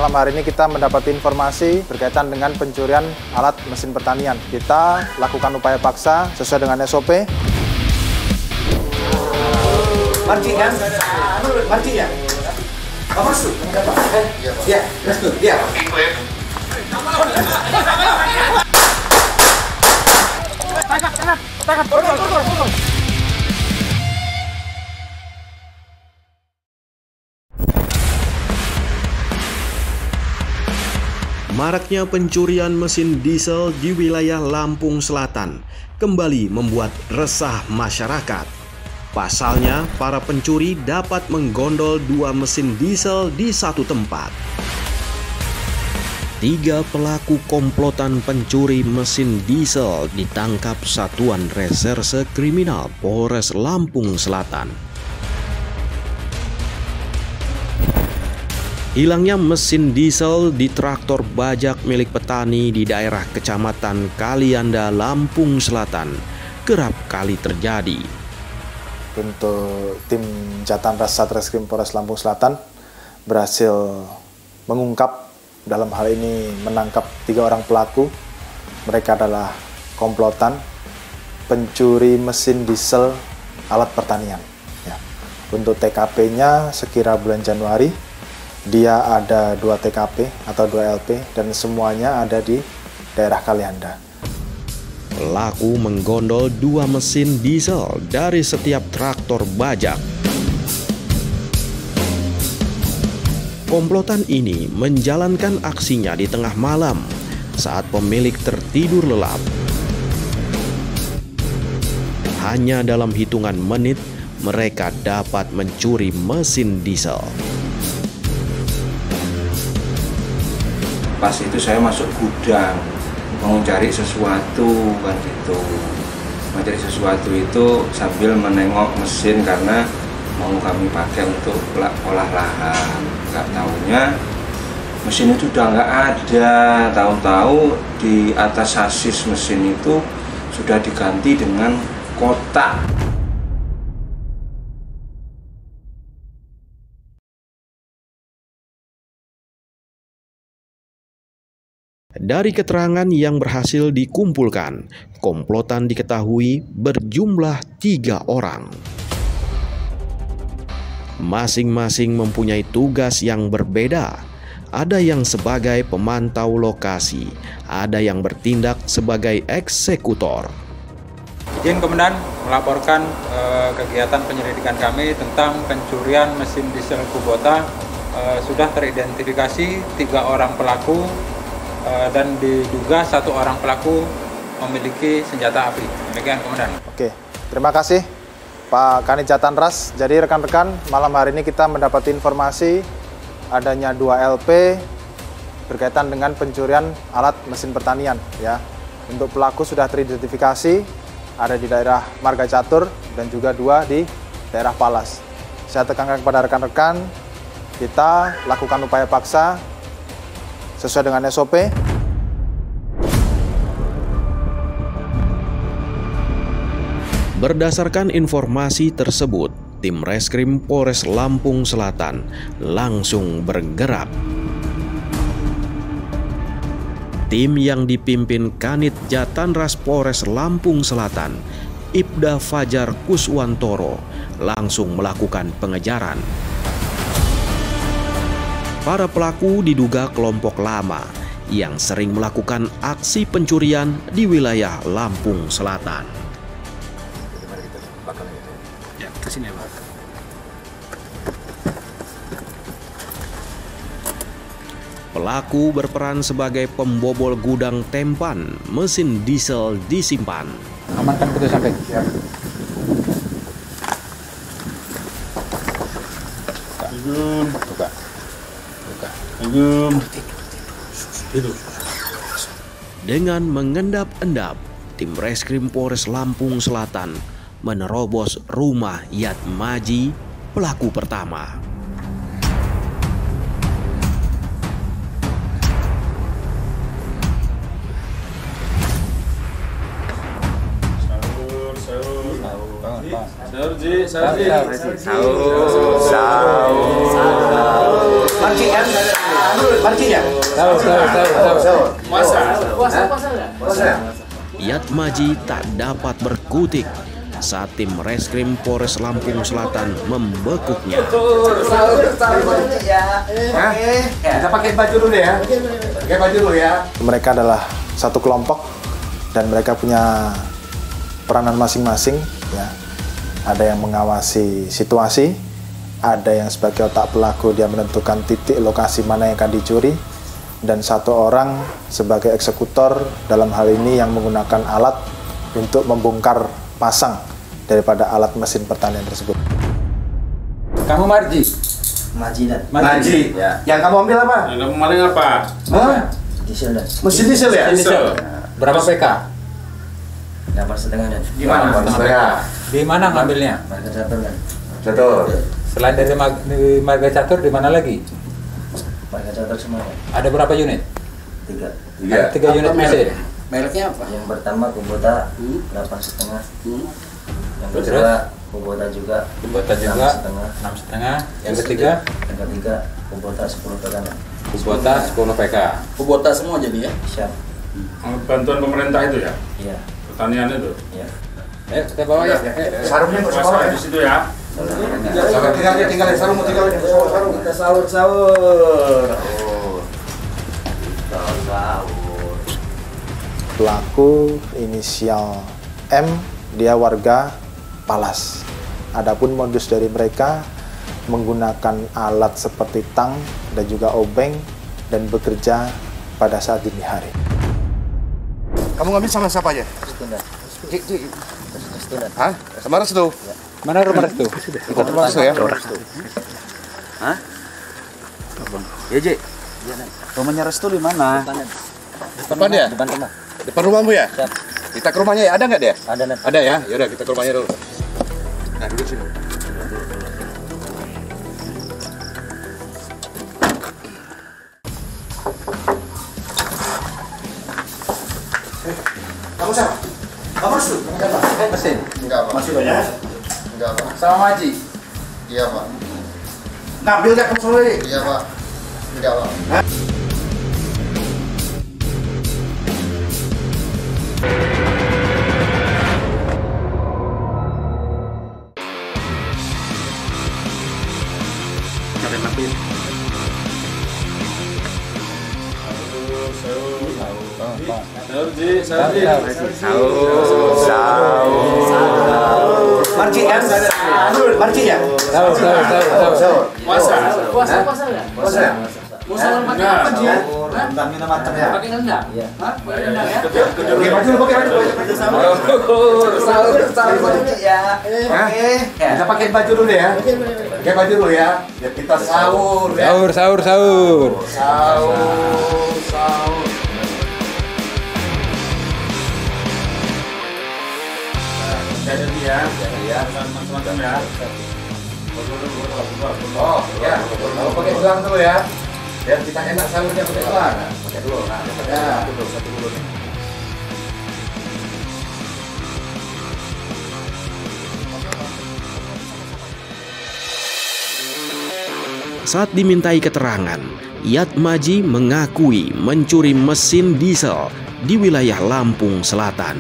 malam hari ini kita mendapat informasi berkaitan dengan pencurian alat mesin pertanian. Kita lakukan upaya paksa sesuai dengan SOP. Marci kan? Marci ya? Kamu masuk? Ya, masuk. Ya. Maraknya pencurian mesin diesel di wilayah Lampung Selatan kembali membuat resah masyarakat. Pasalnya, para pencuri dapat menggondol 2 mesin diesel di satu tempat. 3 pelaku komplotan pencuri mesin diesel ditangkap Satuan Reserse Kriminal Polres Lampung Selatan. Hilangnya mesin diesel di traktor bajak milik petani di daerah Kecamatan Kalianda, Lampung Selatan kerap kali terjadi. Untuk tim Jatanras Satreskrim Polres Lampung Selatan berhasil mengungkap, dalam hal ini menangkap 3 orang pelaku. Mereka adalah komplotan pencuri mesin diesel alat pertanian. Ya. Untuk TKP-nya sekira bulan Januari. Dia ada 2 TKP atau 2 LP dan semuanya ada di daerah Kalianda. Pelaku menggondol 2 mesin diesel dari setiap traktor bajak. Komplotan ini menjalankan aksinya di tengah malam saat pemilik tertidur lelap. Hanya dalam hitungan menit mereka dapat mencuri mesin diesel. Pas itu saya masuk gudang mau cari sesuatu kan gitu. Mencari sesuatu itu sambil menengok mesin karena mau kami pakai untuk olah lahan. Nggak tahunya mesin itu udah nggak ada. Tahu-tahu di atas sasis mesin itu sudah diganti dengan kotak. Dari keterangan yang berhasil dikumpulkan, komplotan diketahui berjumlah 3 orang. Masing-masing mempunyai tugas yang berbeda. Ada yang sebagai pemantau lokasi, ada yang bertindak sebagai eksekutor. Izin Komandan melaporkan kegiatan penyelidikan kami tentang pencurian mesin diesel Kubota. Sudah teridentifikasi 3 orang pelaku dan diduga 1 orang pelaku memiliki senjata api. Demikian Komandan. Oke, terima kasih Pak Kanit Jatanras. Jadi rekan-rekan, malam hari ini kita mendapat informasi adanya 2 LP berkaitan dengan pencurian alat mesin pertanian. Ya, untuk pelaku sudah teridentifikasi, ada di daerah Marga Catur dan juga 2 di daerah Palas. Saya tekankan kepada rekan-rekan, kita lakukan upaya paksa sesuai dengan SOP. Berdasarkan informasi tersebut, tim Reskrim Polres Lampung Selatan langsung bergerak. Tim yang dipimpin Kanit Jatanras Polres Lampung Selatan, Ibda Fajar Kuswantoro, langsung melakukan pengejaran. Para pelaku diduga kelompok lama yang sering melakukan aksi pencurian di wilayah Lampung Selatan. Ya, ke sini Pak. Pelaku berperan sebagai pembobol gudang tempan mesin diesel disimpan. Amankan putus sampai. Ya. Dengan mengendap-endap, tim Reskrim Polres Lampung Selatan menerobos rumah Yatmaji, pelaku pertama. Sahur. Marci kan? Marci ya? Sahur. Puasa. Yat Maji tak dapat berkutik saat tim Reskrim Polres Lampung Selatan membekuknya. Kita pakai baju dulu ya. Pakai baju dulu ya. Mereka adalah satu kelompok dan mereka punya peranan masing-masing ya. Ada yang mengawasi situasi, ada yang sebagai otak pelaku dia menentukan titik lokasi mana yang akan dicuri, dan satu orang sebagai eksekutor dalam hal ini yang menggunakan alat untuk membongkar pasang daripada alat mesin pertanian tersebut. Kamu Marji? Maji. Ya. Yang kamu ambil apa? Yang kamu maling apa? Hah? Diesel dan Mesin diesel ya? Diesel. Berapa PK? 8,5 dan Di mana? Di mana ngambilnya? marga catur dan Betul. Selain dari Marga Catur, di mana lagi? marga catur semuanya Ada berapa unit? 3. Ada 3 unit mesin. Mereknya apa? Yang pertama Kubota 8,5. Yang kedua Kubota juga Kubota juga 6,5. 6,5. Yang ketiga Yang ketiga Kubota 10 pekan. Kubota 10 PK. Kubota semua jadi ya? Siap. Bantuan pemerintah itu ya? Iya. Pertanian itu? Iya. Ayo kita bawa ya. Sarungnya ke sekolah ya? Di situ ya? Tinggal sarung sarung. Kita sahur. Pelaku inisial M, dia warga Palas. Adapun modus dari mereka menggunakan alat seperti tang dan juga obeng dan bekerja pada saat dini hari. Kamu ngambil sama siapa aja? Restu dan Restu dan Hah? Sama Restu? Mana rumah itu? Restu ya? Hah? Ya, Ji. Rumahnya Restu di mana? Depan ya? depan rumah. Depan rumahmu ya? Siap. Kita ke rumahnya ya? Ada nggak dia? Ada dan Ada ya? Yaudah kita ke rumahnya dulu. Nah, duduk sini. Kamu siapa? Kamu Restu? Mesin. Enggak, Pak. Masih banyak? Enggak, Pak. Sama Maji. Iya, Pak. Ngambil nggak kamu sore? Iya, Pak. Enggak, Pak. Marci kan? Marci ya? Sahur. Puasa. Puasa ya? Pakai apa dia? Rendangnya matang ya? Pakai rendang? Iya. Pakai baju, pakai baju. Sahur. Kita pakai baju dulu ya? Pakai baju dulu ya? Ya kita sahur ya? Sahur. Sahur. Jadi dia. Macam-macam ya. Oh ya, kalau pakai gelang dulu ya. Biar kita enak sahurnya pakai gelang. Pakai dulu. Nah, ya. Satu dulu. Saat dimintai keterangan, Yat Maji mengakui mencuri mesin diesel di wilayah Lampung Selatan.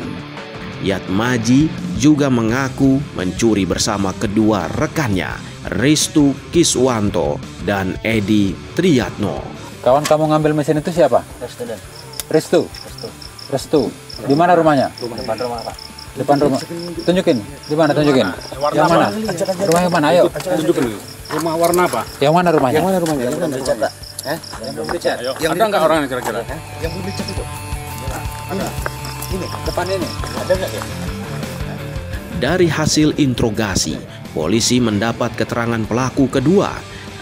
Yat Maji juga mengaku mencuri bersama kedua rekannya, Restu Kiswanto dan Edi Triyatno. Kawan kamu ngambil mesin itu siapa? Restu dan Restu. Di mana rumahnya? depan rumah, Pak. Depan rumah. Tunjukin. Di mana tunjukin? Yang mana? Rumah yang mana? Ayo. Tunjukin. Rumah warna apa? Yang mana rumahnya? Yang belum dicat, Pak. Yang ada nggak orangnya kira-kira? Yang belum dicat itu. Ini, Depan ini. ada nggak ya? Dari hasil interogasi, polisi mendapat keterangan pelaku kedua,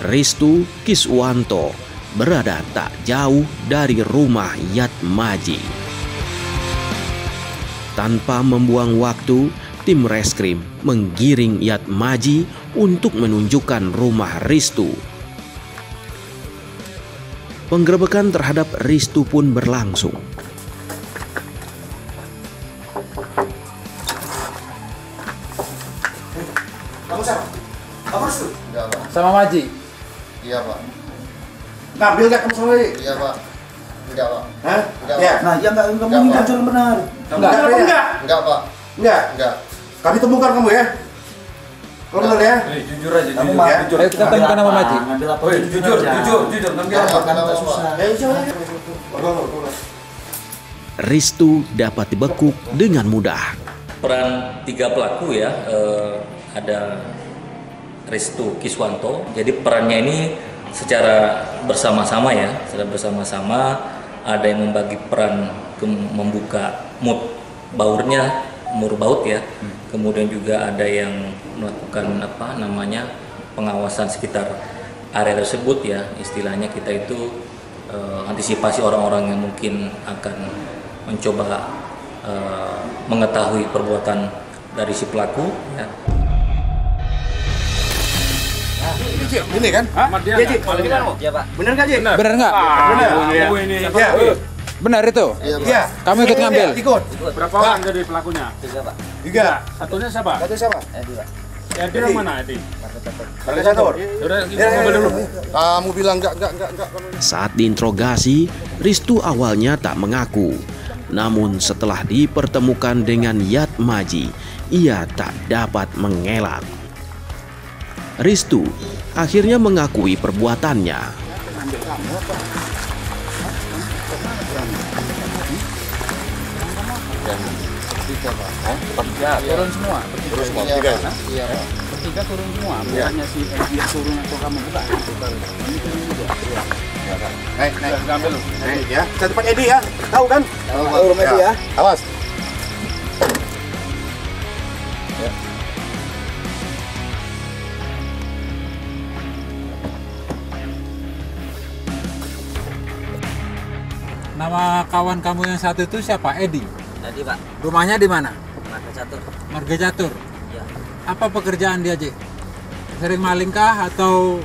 Restu Kiswanto, berada tak jauh dari rumah Yat Maji. Tanpa membuang waktu, tim reskrim menggiring Yat Maji untuk menunjukkan rumah Restu. Penggerebekan terhadap Restu pun berlangsung. Kamu siapa? Kamu Restu? Enggak, Pak. Sama Maji. Iya, Pak. Ngambil nggak kamu sama ini? Iya Pak. Enggak Pak. Hah? Enggak, Ya. Pak. Nah, ya nggak kamu ini jujur yang benar. Enggak apa enggak? Enggak Pak. Enggak. Enggak. Kami temukan kamu ya. Kamu benar ya? Jujur aja, Kamu jujur. ya? Ayo kita temukan nama Maji. Ngambil apa? Jujur. Ngambil apa? Kan tak susah. Ya, jujur aja. Ristu dapat dibekuk dengan mudah. Peran 3 pelaku ya, ada Ristu Kiswanto. Jadi perannya ini secara bersama-sama ya, ada yang membagi peran membuka mur baut ya. Kemudian juga ada yang melakukan pengawasan sekitar area tersebut ya. Istilahnya kita itu antisipasi orang-orang yang mungkin akan mencoba mengetahui perbuatan dari si pelaku ya. Ini kan? Iya, Ji. Iya, Pak. Bener nggak, Ji? Benar nggak? Bener. Iya. Benar itu? Iya. Kamu ikut ngambil? Ikut. Berapa orang jadi pelakunya? 3, Pak. 3. Satunya siapa? Satu siapa? Edi, Pak. Edi yang mana, Edi? Marga Catur. Udah, kita ngambil dulu. Kamu bilang enggak. Saat diinterogasi, Ristu awalnya tak mengaku. Namun setelah dipertemukan dengan Yatmaji, ia tak dapat mengelak. Ristu akhirnya mengakui perbuatannya. Turun semua. Iya Pak. Bertiga turun semua. Bukannya si Edi yang turun atau kamu bukan? Naik. Ambil lu. Naik ya. Saya tempat Edi ya. Tahu kan? Tahu rumah Edi ya. Awas. Nama kawan kamu yang satu itu siapa? Edi. Edi, Pak. Rumahnya di mana? Marga Catur. Marga Catur. Iya. Apa pekerjaan dia, Ji? Sering maling kah atau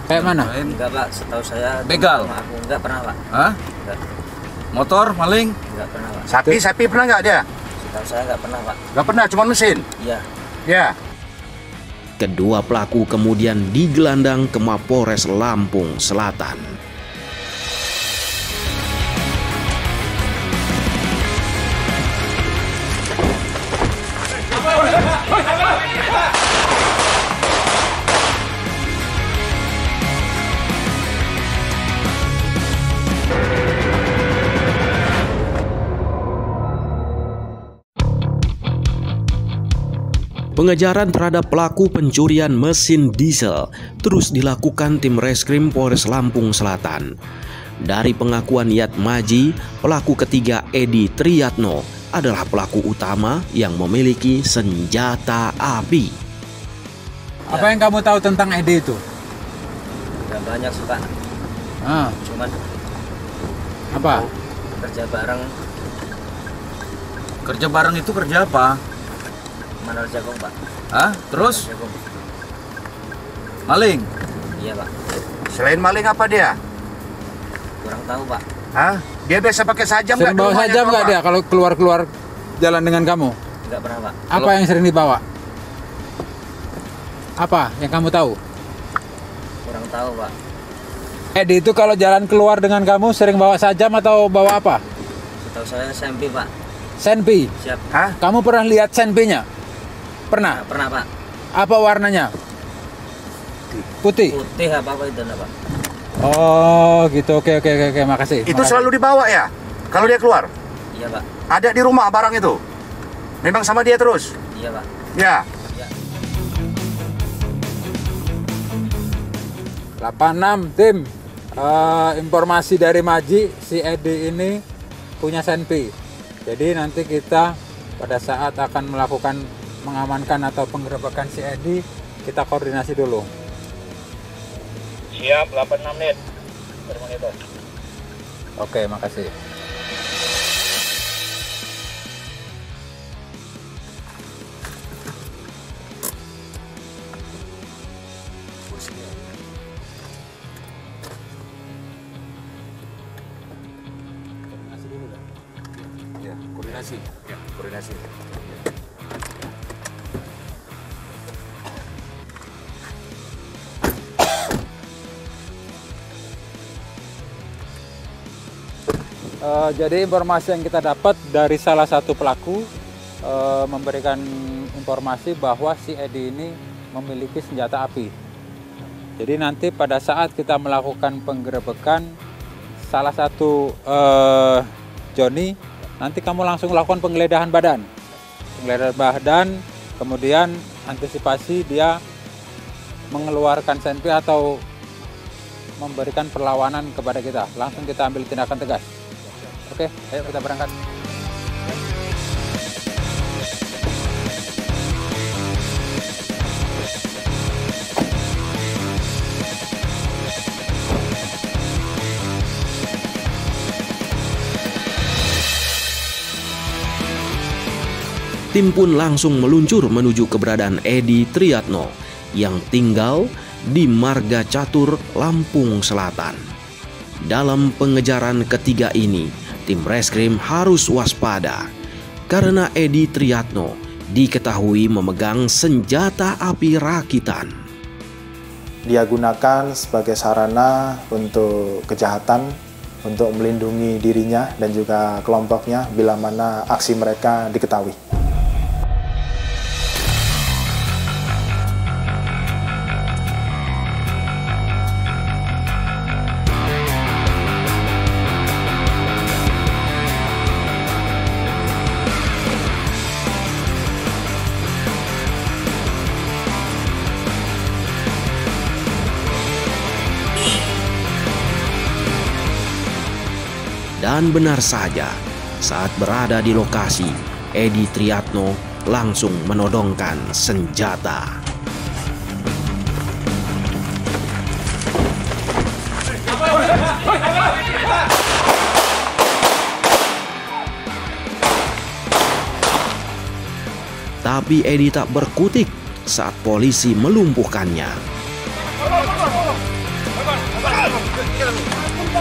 kayak mana? Enggak, Pak. Setahu saya Begal. sama aku enggak pernah, Pak. Hah? Enggak. Motor, maling? Enggak pernah, Pak. Sapi pernah nggak dia? Setahu saya enggak pernah, Pak. Nggak pernah, cuma mesin. Iya. Ya. Kedua pelaku kemudian digelandang ke Mapolres Lampung Selatan. Pengejaran terhadap pelaku pencurian mesin diesel terus dilakukan tim Reskrim Polres Lampung Selatan. Dari pengakuan Yatmaji, pelaku ketiga Edi Triyatno adalah pelaku utama yang memiliki senjata api. Apa yang kamu tahu tentang Edi itu? Enggak banyak sih, Pak. Cuman Apa? kerja bareng Kerja bareng itu kerja apa? Manor Jagung, Pak. Hah? Terus? Jagung. Maling? Iya, Pak. Selain maling apa dia? Kurang tahu, Pak. Hah? Dia biasa pakai sajam Sering bawa sajam nggak dia kalau keluar jalan dengan kamu? Enggak pernah, Pak. Apa yang sering dibawa? Apa yang kamu tahu? Kurang tahu, Pak. Edi itu kalau jalan keluar dengan kamu sering bawa sajam atau bawa apa? Setahu saya Sempi, Pak. Senpi. Siap. Hah? Kamu pernah lihat senpinya? Pernah? Enggak pernah, Pak. Apa warnanya? Putih. Putih apa itu, Pak? Oh, gitu. Oke, makasih. Itu selalu dibawa ya? Kalau dia keluar? Iya, Pak. Ada di rumah barang itu? Memang sama dia terus? Iya, Pak. Ya. 86 tim. Informasi dari Maji, si Edi ini punya senpi. Jadi nanti kita pada saat akan melakukan mengamankan atau penggerebekan si Edi, kita koordinasi dulu. Siap, 86 menit. Bermonitor. Oke, makasih. Koordinasi. Jadi informasi yang kita dapat dari salah satu pelaku memberikan informasi bahwa si Edi ini memiliki senjata api. Jadi nanti pada saat kita melakukan penggerebekan salah satu Joni, nanti kamu langsung lakukan penggeledahan badan. Penggeledahan badan, kemudian antisipasi dia mengeluarkan senpi atau memberikan perlawanan kepada kita. Langsung kita ambil tindakan tegas. Oke, ayo kita berangkat. Tim pun langsung meluncur menuju keberadaan Edi Triatno yang tinggal di Marga Catur, Lampung Selatan. Dalam pengejaran ketiga ini, tim reskrim harus waspada karena Edi Triatno diketahui memegang senjata api rakitan. Dia gunakan sebagai sarana untuk kejahatan, untuk melindungi dirinya dan juga kelompoknya bila mana aksi mereka diketahui. Dan benar saja, saat berada di lokasi, Edi Triatno langsung menodongkan senjata. Tapi Edi tak berkutik saat polisi melumpuhkannya.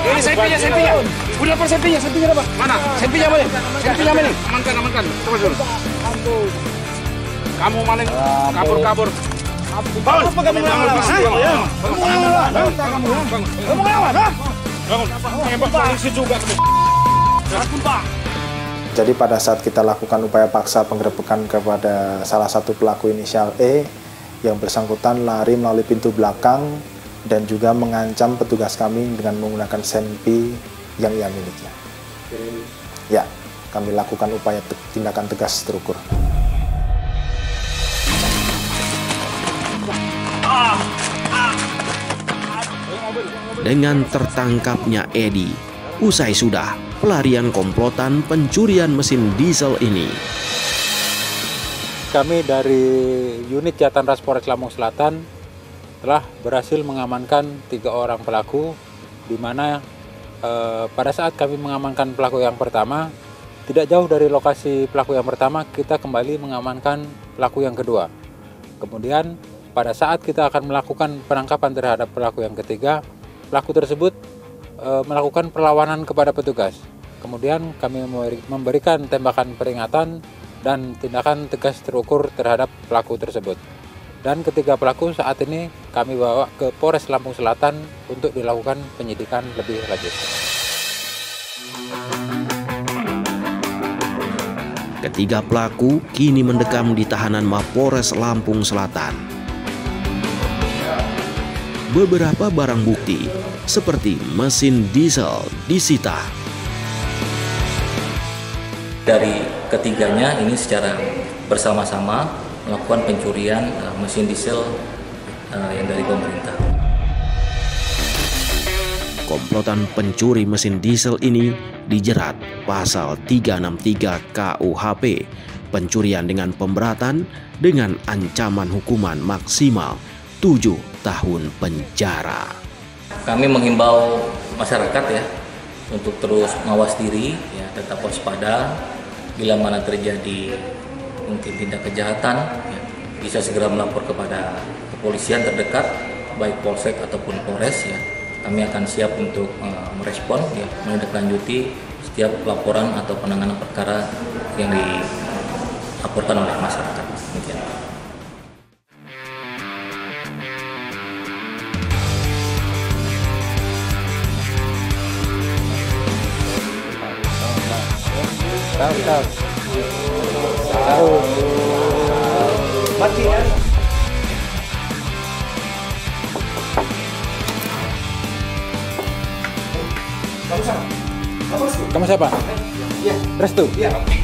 Ini sempinya. Udah dapat sempinya dapat. Mana? Sempinya mana? Amankan. Coba dulu. Kamu maling kabur. Bangun. Apa kamu ngelawan? Kamu ngelawan? Bangun. Tembak polisi juga. Jadi pada saat kita lakukan upaya paksa penggerebekan kepada salah satu pelaku inisial E, yang bersangkutan lari melalui pintu belakang dan juga mengancam petugas kami dengan menggunakan senpi yang ia miliki. Ya, kami lakukan upaya tindakan tegas terukur. Dengan tertangkapnya Edi, usai sudah pelarian komplotan pencurian mesin diesel ini. Kami dari unit Jatan Ras Polres Lampung Selatan telah berhasil mengamankan 3 orang pelaku, di mana pada saat kami mengamankan pelaku yang pertama, tidak jauh dari lokasi pelaku yang pertama, kita kembali mengamankan pelaku yang kedua. Kemudian pada saat kita akan melakukan penangkapan terhadap pelaku yang ketiga, pelaku tersebut melakukan perlawanan kepada petugas. Kemudian kami memberikan tembakan peringatan dan tindakan tegas terukur terhadap pelaku tersebut. Dan ketiga pelaku saat ini kami bawa ke Polres Lampung Selatan untuk dilakukan penyidikan lebih lanjut. Ketiga pelaku kini mendekam di tahanan Mapolres Lampung Selatan. Beberapa barang bukti seperti mesin diesel disita. Dari ketiganya ini secara bersama-sama melakukan pencurian mesin diesel yang dari pemerintah. Komplotan pencuri mesin diesel ini dijerat pasal 363 KUHP, pencurian dengan pemberatan dengan ancaman hukuman maksimal 7 tahun penjara. Kami menghimbau masyarakat ya untuk terus mawas diri, ya, tetap waspada. Bila mana terjadi mungkin tindak kejahatan, ya, bisa segera melapor kepada kepolisian terdekat, baik polsek ataupun polres. Ya, kami akan siap untuk merespon, ya, menindaklanjuti setiap laporan atau penanganan perkara yang dilaporkan oleh masyarakat. Demikian. Tahu. Mati kan? Kamu siapa? Iya. Restu? Iya.